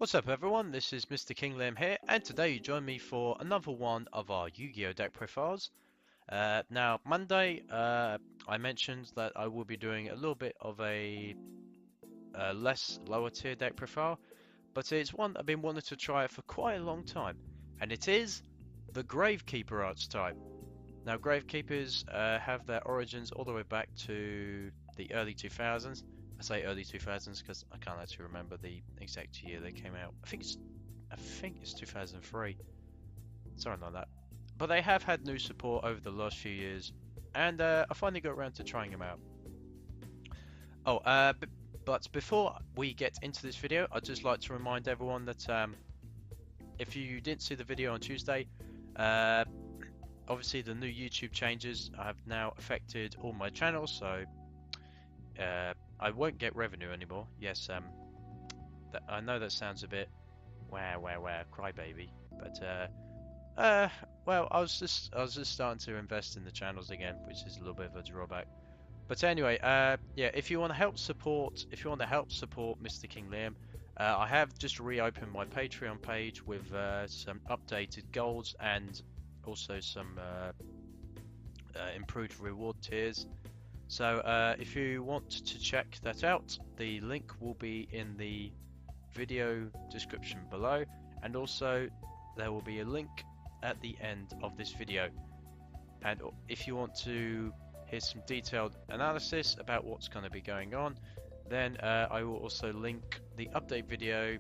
What's up everyone, this is MrKingLiam here, and today you join me for another one of our Yu-Gi-Oh deck profiles. Now, Monday, I mentioned that I will be doing a little bit of a less lower tier deck profile, but it's one I've been wanting to try it for quite a long time, and it is the Gravekeeper archetype. Now, Gravekeepers have their origins all the way back to the early 2000s. I say early 2000s because I can't actually remember the exact year they came out. I think it's 2003, something like that. But they have had new support over the last few years, and I finally got around to trying them out. Oh, but before we get into this video, I'd just like to remind everyone that if you didn't see the video on Tuesday, obviously the new YouTube changes have now affected all my channels, so I won't get revenue anymore. Yes, I know that sounds a bit wow, crybaby, but well, I was just starting to invest in the channels again, which is a little bit of a drawback. But anyway, yeah, if you want to help support, MrKingLiam, I have just reopened my Patreon page with some updated goals and also some improved reward tiers. So if you want to check that out, the link will be in the video description below, and also there will be a link at the end of this video. And if you want to hear some detailed analysis about what's going to be going on, then I will also link the update video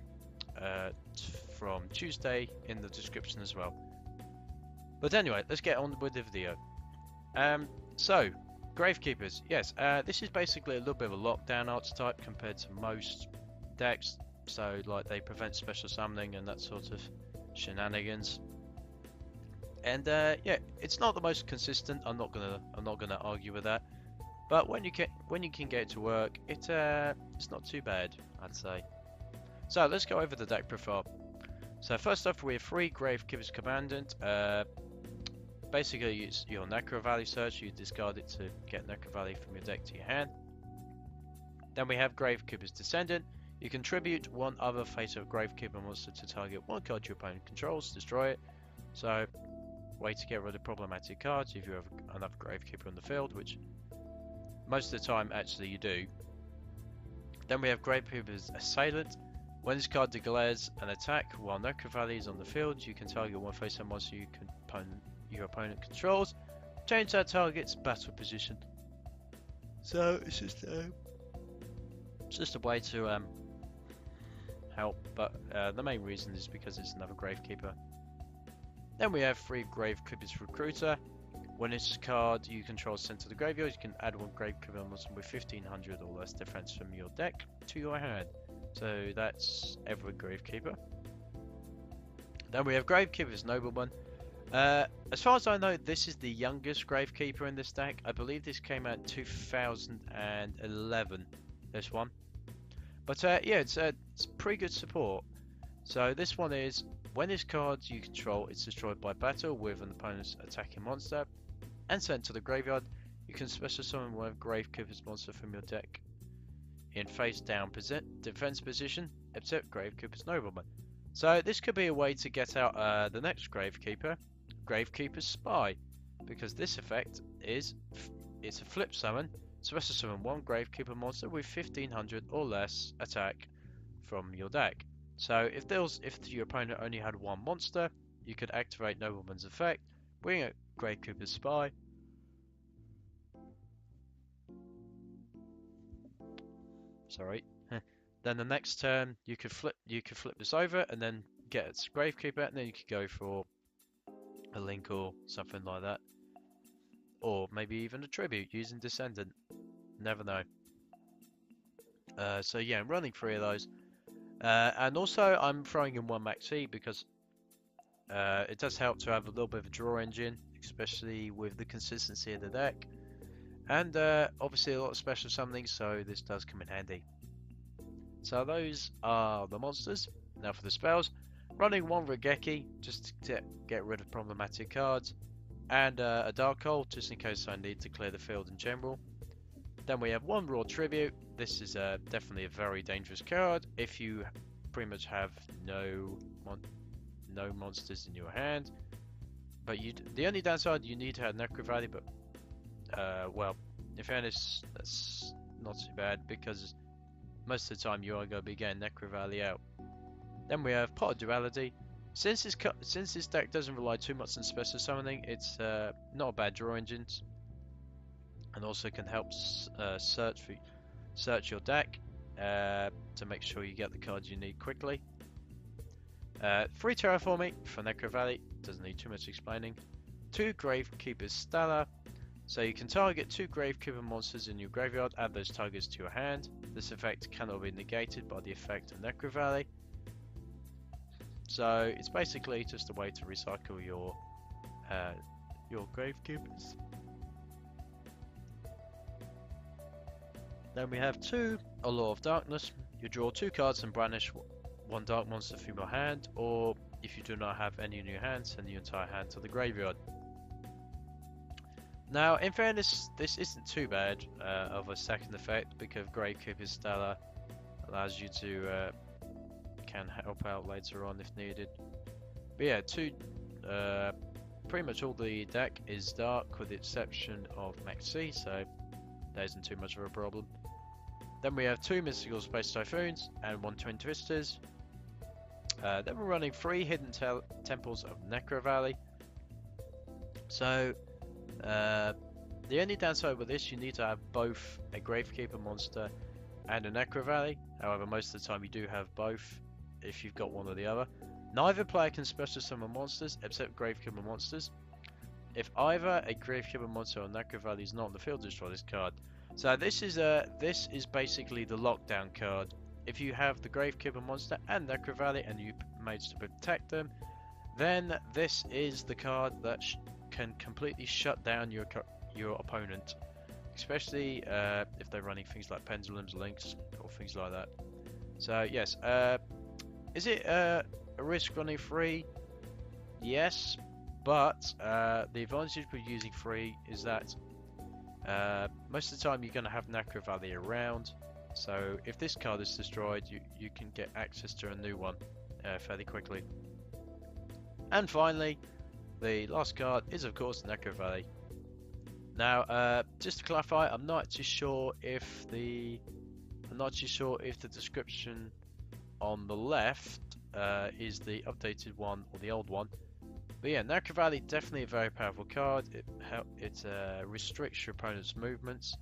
from Tuesday in the description as well. But anyway, let's get on with the video. So Gravekeepers, yes, this is basically a little bit of a lockdown archetype compared to most decks, so like they prevent special summoning and that sort of shenanigans. And yeah, it's not the most consistent. I'm not gonna argue with that. But when you can get it to work, it's not too bad, I'd say. So let's go over the deck profile. So first off, we have 3 Gravekeepers Commandant. Basically, it's your Necrovalley search. You discard it to get Necrovalley from your deck to your hand. Then we have Gravekeeper's Descendant. You can tribute one other face-up Gravekeeper monster to target one card your opponent controls, destroy it. So, way to get rid of problematic cards if you have another Gravekeeper on the field, which most of the time actually you do. Then we have Gravekeeper's Assailant. When this card declares an attack while Necrovalley is on the field, you can target one face-up monster your opponent controls, change that target's battle position. So it's just a way to help, but the main reason is because it's another Gravekeeper. Then we have 3 Gravekeepers Recruiter. When this card you control is sent to the graveyard, you can add one Gravekeeper monster with 1500 or less defense from your deck to your hand. So that's every Gravekeeper. Then we have Gravekeeper's Nobleman. As far as I know, this is the youngest Gravekeeper in this deck. I believe this came out in 2011, this one. But yeah, it's pretty good support. So this one is, when this card you control is destroyed by battle with an opponent's attacking monster and sent to the graveyard, you can special summon one of Gravekeeper's monster from your deck in face down defense position, except Gravekeeper's Nobleman. So this could be a way to get out the next Gravekeeper, Gravekeeper's Spy, because this effect it's a flip summon. Special summon one Gravekeeper monster with 1500 or less attack from your deck. So if your opponent only had one monster, you could activate Nobleman's effect, bring out Gravekeeper's Spy. Sorry. Then the next turn you could flip this over and then get its Gravekeeper, and then you could go for a link or something like that, or maybe even a tribute using Descendant. Never know. So yeah, I'm running 3 of those, and also I'm throwing in one Maxi because it does help to have a little bit of a draw engine, especially with the consistency of the deck, and obviously a lot of special summoning, so this does come in handy. So those are the monsters. Now for the spells, running 1 Gishki just to get rid of problematic cards, and a Dark Hole just in case I need to clear the field in general. Then we have 1 Raw Tribute. This is definitely a very dangerous card if you pretty much have no monsters in your hand. But the only downside, you need to have Necrovalley, but well, in fairness, that's not too bad because most of the time you are going to be getting Necrovalley out. Then we have Pot of Duality. Since this deck doesn't rely too much on special summoning, it's not a bad draw engine, and also can help search your deck to make sure you get the cards you need quickly. 3 Terraforming for Necrovalley, doesn't need too much explaining. 2 Gravekeepers Stellar, so you can target 2 Gravekeeper monsters in your graveyard, add those targets to your hand. This effect cannot be negated by the effect of Necrovalley. So it's basically just a way to recycle your Gravekeepers. Then we have 2 A Law of Darkness. You draw 2 cards and banish 1 dark monster from your hand, or if you do not have any in your hand, send your entire hand to the graveyard. Now, in fairness, this isn't too bad of a second effect because Gravekeepers Stellar allows you to can help out later on if needed. But yeah, pretty much all the deck is dark with the exception of Max C, so that isn't too much of a problem. Then we have 2 Mystical Space Typhoons and 1 Twin Twisters. Then we're running 3 Hidden Temples of Necrovalley. So the only downside with this, you need to have both a Gravekeeper monster and a Necrovalley. However, most of the time you do have both if you've got one or the other. Neither player can special summon monsters except Gravekeeper monsters. If either a Gravekeeper monster or Necrovalley is not on the field, destroy this card. So this is basically the lockdown card. If you have the Gravekeeper monster and Necrovalley and you manage to protect them, then this is the card that can completely shut down your opponent, especially if they're running things like Pendulums, Links, or things like that. So yes, is it a risk running 3? Yes, but the advantage with using 3 is that most of the time you're going to have Necrovalley around, so if this card is destroyed, you can get access to a new one fairly quickly. And finally, the last card is of course Necrovalley. Now, just to clarify, I'm not actually sure if the description on the left is the updated one or the old one. But yeah, Necrovalley, definitely a very powerful card. It restricts your opponent's movements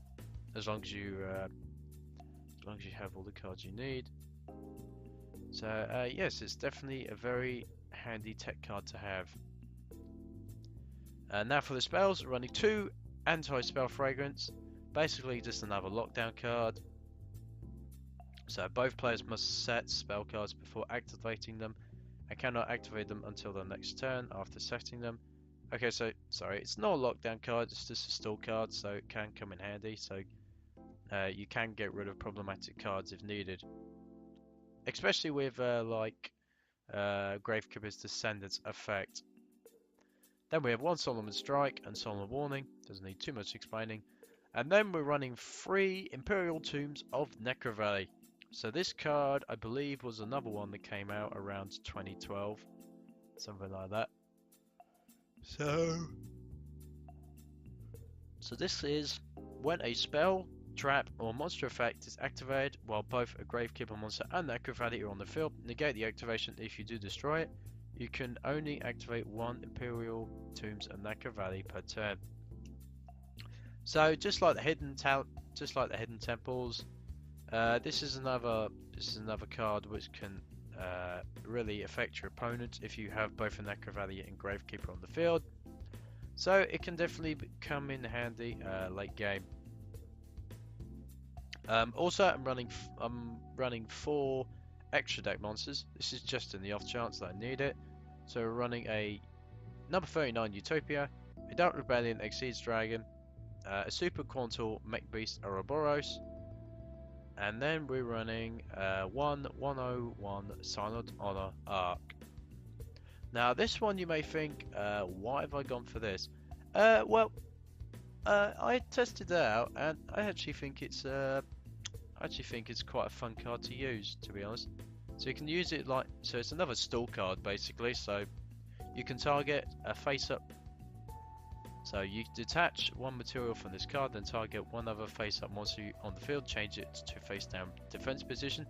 as long as you have all the cards you need. So yes, it's definitely a very handy tech card to have. Now for the spells, running 2 Anti-Spell Fragrance, basically just another lockdown card. So both players must set spell cards before activating them and cannot activate them until their next turn after setting them. Okay, so sorry, it's not a lockdown card, it's just a stall card, so it can come in handy. So you can get rid of problematic cards if needed, especially with Gravekeeper's Descendants effect. Then we have 1 Solemn Strike and Solemn Warning, doesn't need too much explaining. And then we're running 3 Imperial Tombs of Necrovalley. So this card, I believe, was another one that came out around 2012, something like that. So this is when a spell, trap, or monster effect is activated while both a Gravekeeper monster and Necrovalley are on the field. Negate the activation if you do destroy it. You can only activate 1 Imperial Tombs of Necrovalley per turn. So just like the hidden temples, this is another card which can really affect your opponent if you have both a Necrovalley and Gravekeeper on the field. So it can definitely come in handy late game. Also, I'm running 4 extra deck monsters. This is just in the off chance that I need it. So we're running a number 39 Utopia, a Dark Rebellion Exceeds Dragon, a Super Quantal Mech Beast Ouroboros, and then we're running 101 Silent Honor Arc. Now this one you may think, why have I gone for this? Well, I tested it out and I actually think it's quite a fun card to use, to be honest. So you can use it like, so it's another stall card basically. So you can target a face up. So you detach one material from this card, then target one other face up monster on the field, change it to face down defense position.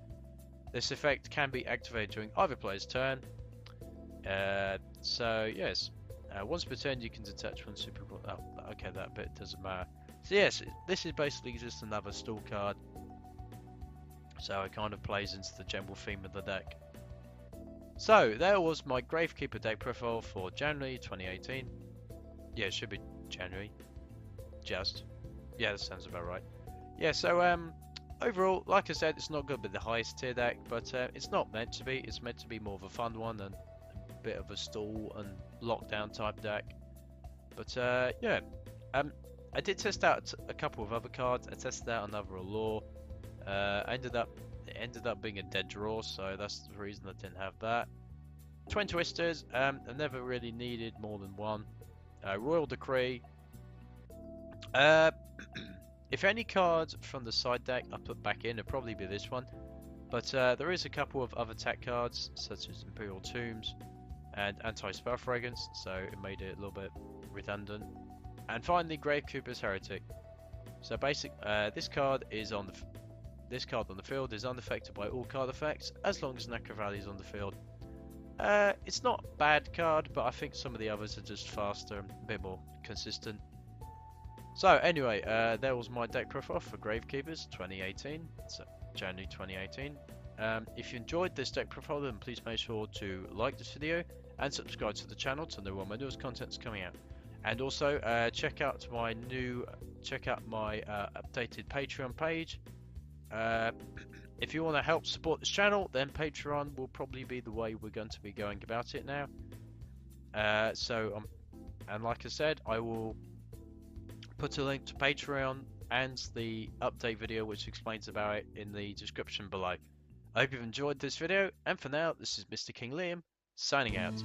This effect can be activated during either player's turn. So yes, once per turn you can detach one super. Oh, okay, that bit doesn't matter. So yes, this is basically just another stall card. So it kind of plays into the general theme of the deck. So there was my Gravekeeper deck profile for January 2018. Yeah, it should be January. Just. Yeah, that sounds about right. Yeah, so overall, like I said, it's not going to be the highest tier deck, but it's not meant to be. It's meant to be more of a fun one and a bit of a stall and lockdown type deck. But yeah, I did test out a couple of other cards. I tested out another Allure. It ended up being a dead draw, so that's the reason I didn't have that. Twin Twisters, I never really needed more than one. Royal Decree. If any cards from the side deck I put back in, it'll probably be this one. But there is a couple of other tech cards, such as Imperial Tombs and Anti-Spell Fragrance, so it made it a little bit redundant. And finally, Gravekeepers Heretic. So this card on the field is unaffected by all card effects as long as Necrovalley is on the field. It's not a bad card, but I think some of the others are just faster and a bit more consistent. So anyway, there was my deck profile for Gravekeepers 2018, so January 2018. If you enjoyed this deck profile, then please make sure to like this video and subscribe to the channel to know when my newest content's coming out. And also check out my updated Patreon page. If you want to help support this channel, then Patreon will probably be the way we're going to be going about it now. And like I said, I will put a link to Patreon and the update video which explains about it in the description below. I hope you've enjoyed this video, and for now, this is MrKingLiam signing out.